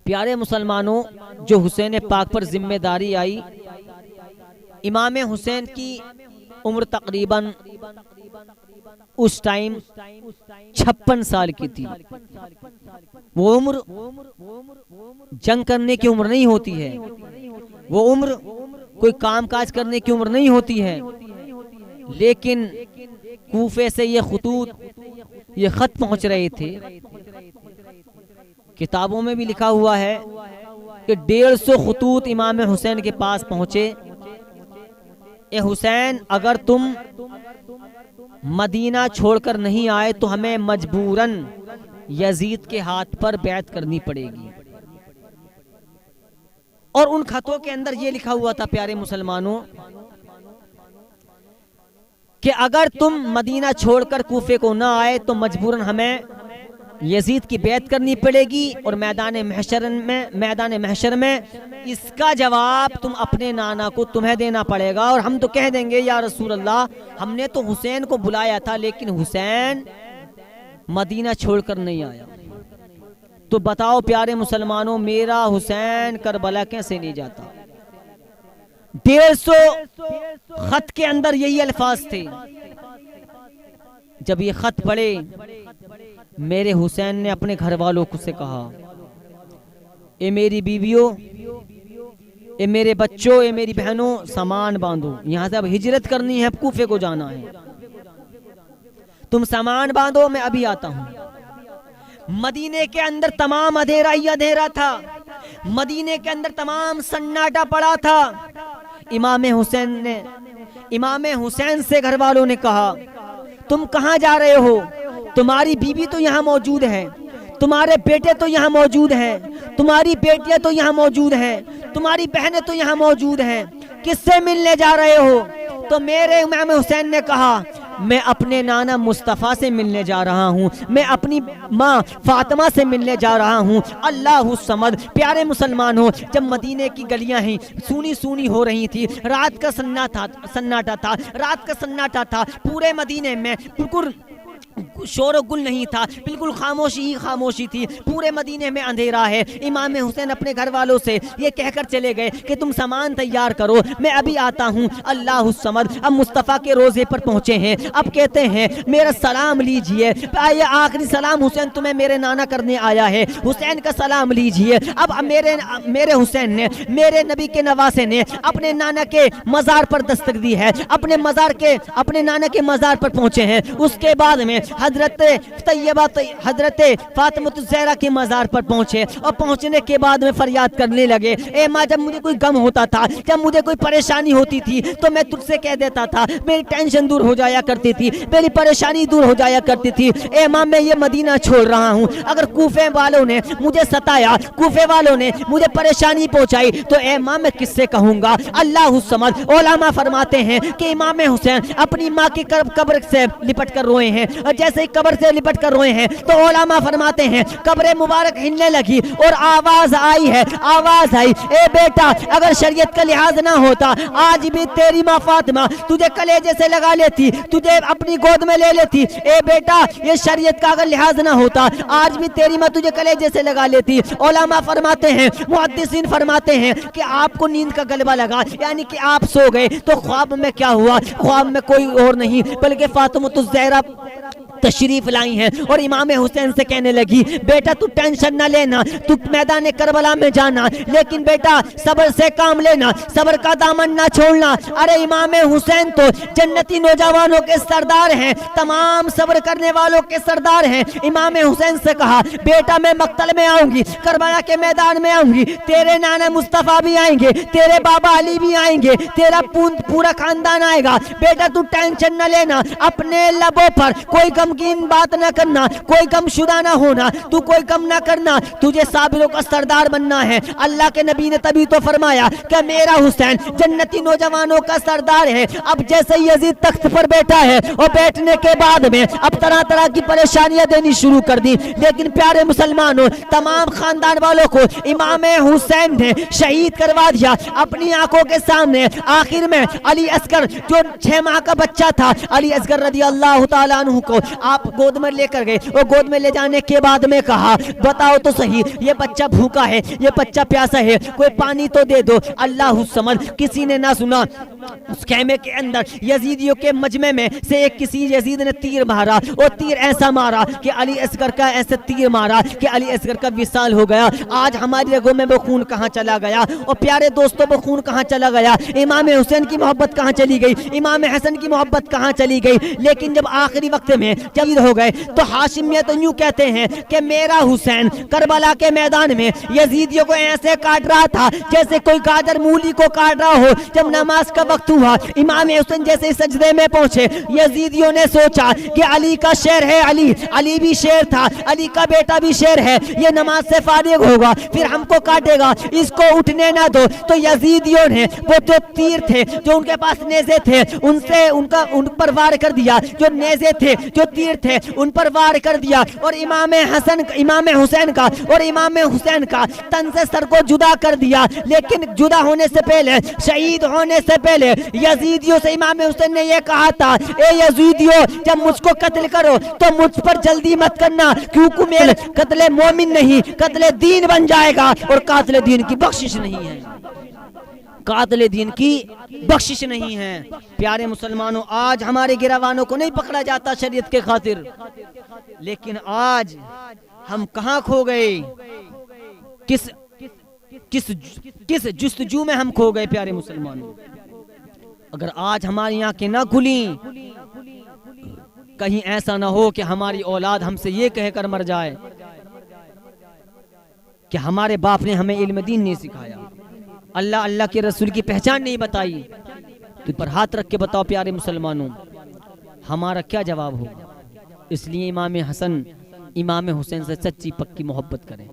प्यारे मुसलमानों, जो हुसैन पाक पर जिम्मेदारी आई, इमाम हुसैन की उम्र तकरीबन उस टाइम 56 साल की थी। वो उम्र जंग करने की उम्र नहीं होती है, वो उम्र कोई काम काज करने की उम्र नहीं होती है। लेकिन कूफे से ये खत पहुंच रहे थे। किताबों में भी लिखा हुआ है कि 150 खतूत इमाम हुसैन के पास पहुंचे। ए हुसैन, अगर तुम मदीना छोड़कर नहीं आए तो हमें मजबूरन यजीद के हाथ पर बैत करनी पड़ेगी। और उन खतों के अंदर ये लिखा हुआ था प्यारे मुसलमानों कि अगर तुम मदीना छोड़कर कूफे को ना आए तो मजबूरन हमें यजीद की बैत करनी पड़ेगी और मैदान महशर में इसका जवाब तुम अपने नाना को तुम्हें देना पड़ेगा। और हम तो कह देंगे या रसूल अल्लाह, हमने तो हुसैन को बुलाया था लेकिन हुसैन मदीना छोड़कर नहीं आया। तो बताओ प्यारे मुसलमानों, मेरा हुसैन करबला कैसे नहीं जाता? 150 खत के अंदर यही अल्फाज थे। जब ये खत पढ़े, मेरे हुसैन ने अपने घर वालों को से कहा, ए मेरी बीवियों, ए मेरे बच्चों, ए मेरी बहनों, सामान बांधो, यहाँ से अब हिजरत करनी है, कूफे को जाना है। तुम सामान बांधो, मैं अभी आता हूँ। मदीने के अंदर तमाम अंधेरा ही अंधेरा था, मदीने के अंदर तमाम सन्नाटा पड़ा था। इमाम हुसैन से घर वालों ने कहा, तुम कहाँ जा रहे हो? तुम्हारी बीवी तो यहाँ मौजूद है, तुम्हारे बेटे तो यहाँ मौजूद हैं, तुम्हारी बेटियां तो यहाँ मौजूद हैं, तुम्हारी बहनें तो यहाँ मौजूद हैं, किससे मिलने जा रहे हो? तो मेरे इमाम हुसैन ने कहा, मैं अपने नाना मुस्तफ़ा से मिलने जा रहा हूँ, मैं अपनी माँ फातिमा से मिलने जा रहा हूँ। अल्लाहु समद। प्यारे मुसलमान हो, जब मदीने की गलियाँ ही सूनी सूनी हो रही थी, रात का सन्नाटा था, पूरे मदीने में बिल्कुल शोर गुल नहीं था, बिल्कुल खामोशी ही खामोशी थी, पूरे मदीने में अंधेरा है। इमाम हुसैन अपने घर वालों से ये कहकर चले गए कि तुम सामान तैयार करो, मैं अभी आता हूँ। अल्लाह समद। अब मुस्तफ़ा के रोज़े पर पहुँचे हैं, अब कहते हैं मेरा सलाम लीजिए, ये आखिरी सलाम हुसैन तुम्हें मेरे नाना करने आया है, हुसैन का सलाम लीजिए। अब मेरे हुसैन ने, मेरे नबी के नवासे ने अपने नाना के मज़ार पर दस्तक दी है, अपने नाना के मज़ार पर पहुँचे हैं। उसके बाद में हजरत फातिमा ज़हरा के मज़ार पर पहुंचे और पहुंचने के बाद में फरियाद करने लगे, ए माँ, जब मुझे कोई गम होता था, जब मुझे कोई परेशानी होती थी तो मैं तुझसे कह देता था, मेरी टेंशन दूर हो जाया करती थी, मेरी परेशानी दूर हो जाया करती थी। ए माँ, मैं ये मदीना छोड़ रहा हूँ, अगर कूफे वालों ने मुझे सताया, कूफे वालों ने मुझे परेशानी पहुंचाई तो ए माँ, मैं किससे कहूँगा? अल्लाह समझ। उलमा फरमाते हैं कि इमाम हुसैन अपनी माँ की कब्र से लिपट कर रोए हैं, और जैसे ही कब्र से लिपट कर रोए हैं तो उलमा फरमाते हैं कब्र मुबारक हिलने लगी और आवाज आई, ए बेटा, अगर शरीयत का लिहाज ना होता आज भी तेरी माँ फातिमा तुझे कलेजे से लगा लेती, तुझे अपनी गोद में ले लेती। ए बेटा, ये शरीयत का अगर लिहाज ना होता आज भी तेरी माँ तुझे कलेजे से लगा लेती। उलमा फरमाते हैं, मुहद्दिसीन फरमाते हैं कि आपको नींद का गलबा लगा, यानी कि आप सो गए, तो ख्वाब में क्या हुआ? ख्वाब में कोई और नहीं बल्कि फातिमा ज़हरा तशरीफ लाई हैं और इमाम हुसैन से कहने लगी, बेटा तू टेंशन ना लेना, तू मैदान करबला में जाना, लेकिन बेटा सब्र से काम लेना, सब्र का दामन ना छोड़ना। अरे इमाम हुसैन तो जन्नती नौजवानों के सरदार हैं, तमाम सब्र करने वालों के सरदार हैं। इमाम हुसैन से कहा, बेटा मैं मक्तल में आऊंगी, करबला के मैदान में आऊंगी, तेरे नाना मुस्तफ़ा भी आएंगे, तेरे बाबा अली भी आएंगे, तेरा पूरा खानदान आएगा, बेटा तू टेंशन न लेना, अपने लबों पर कोई गमगीन बात न करना, कोई गमशुदा ना होना, तू कोई गम ना करना, तुझे साबिरों का सरदार बनना है। अल्लाह के नबी ने तभी तो फरमाया कि मेरा हुसैन जन्नती नौजवानों का सरदार है। अब जैसे यजीद तख्त पर बैठा है और बैठने के बाद में अब तरह तरह की परेशानियां देनी शुरू कर दी, लेकिन प्यारे मुसलमानों तमाम खानदान वालों को इमाम हुसैन ने शहीद करवा दिया अपनी आंखों के सामने। आखिर में अली असगर जो 6 माह का बच्चा था, अली असगर रज़ी अल्लाह तआला अन्हु को आप गोद में लेकर गए और गोद में ले जाने के बाद में कहा बताओ तो सही, ये बच्चा भूखा है, ये बच्चा प्यासा है, कोई पानी तो दे दो। अल्लाह समझ, किसी ने ना सुना। उस खेमे के अंदर यजीदियों के मजमे में से एक किसी यजीद ने तीर मारा और तीर ऐसा मारा कि अली असगर का ऐसे तीर मारा कि अली असगर का विशाल हो गया। आज हमारी रगों में वो खून कहाँ चला गया? और प्यारे दोस्तों वो खून कहाँ चला गया? इमाम हुसैन की मोहब्बत कहाँ चली गई? इमाम हसन की मोहब्बत कहाँ चली गई? लेकिन जब आखिरी वक्त में शहीद हो गए तो हाशिमियत यूं कहते हैं कि मेरा हुसैन करबला के मैदान में यजीदियों को ऐसे काट रहा था जैसे कोई गाजर मूली को काट रहा हो। जब नमाज का वक्त हुआ, इमाम हुसैन जैसे सजदे में पहुंचे, यजीदियों ने सोचा कि अली का शेर है, अली भी शेर था, अली का बेटा भी शेर है, ये नमाज से फारिग होगा फिर हमको काटेगा, इसको उठने ना दो। तो यजीदियों ने वो जो तीर थे, जो उनके पास नेज़े थे, उनसे उन पर वार कर दिया। जो नेज़े थे, जो तीर थे, उन पर वार कर दिया और इमाम हुसैन का और इमाम हुसैन का तन से सर को जुदा कर दिया। लेकिन जुदा होने से पहले, शहीद होने से पहले यजीदियों से इमाम हुसैन ने यह कहा था, ए यजीदियों जब मुझको कत्ल करो तो मुझ पर जल्दी मत करना, क्योंकि मेरे कत्ले मोमिन नहीं कत्ले दीन बन जाएगा और कातिल दीन की बख्शिश नहीं है, कातिल दीन की बख्शिश नहीं है। प्यारे मुसलमानों, आज हमारे गिरावानों को नहीं पकड़ा जाता शरीयत के खातिर, लेकिन आज हम कहाँ खो गए? किस जुस्तजू में हम खो गए? प्यारे मुसलमानों, अगर आज हमारी आंखें ना खुली, कहीं ऐसा ना हो कि हमारी औलाद हमसे ये कहकर मर जाए कि हमारे बाप ने हमें इल्म दीन नहीं सिखाया, अल्लाह के रसूल की पहचान नहीं बताई। तो पर हाथ रख के बताओ प्यारे मुसलमानों, हमारा क्या जवाब होगा? इसलिए इमाम हसन, इमाम हुसैन से सच्ची पक्की मोहब्बत करें।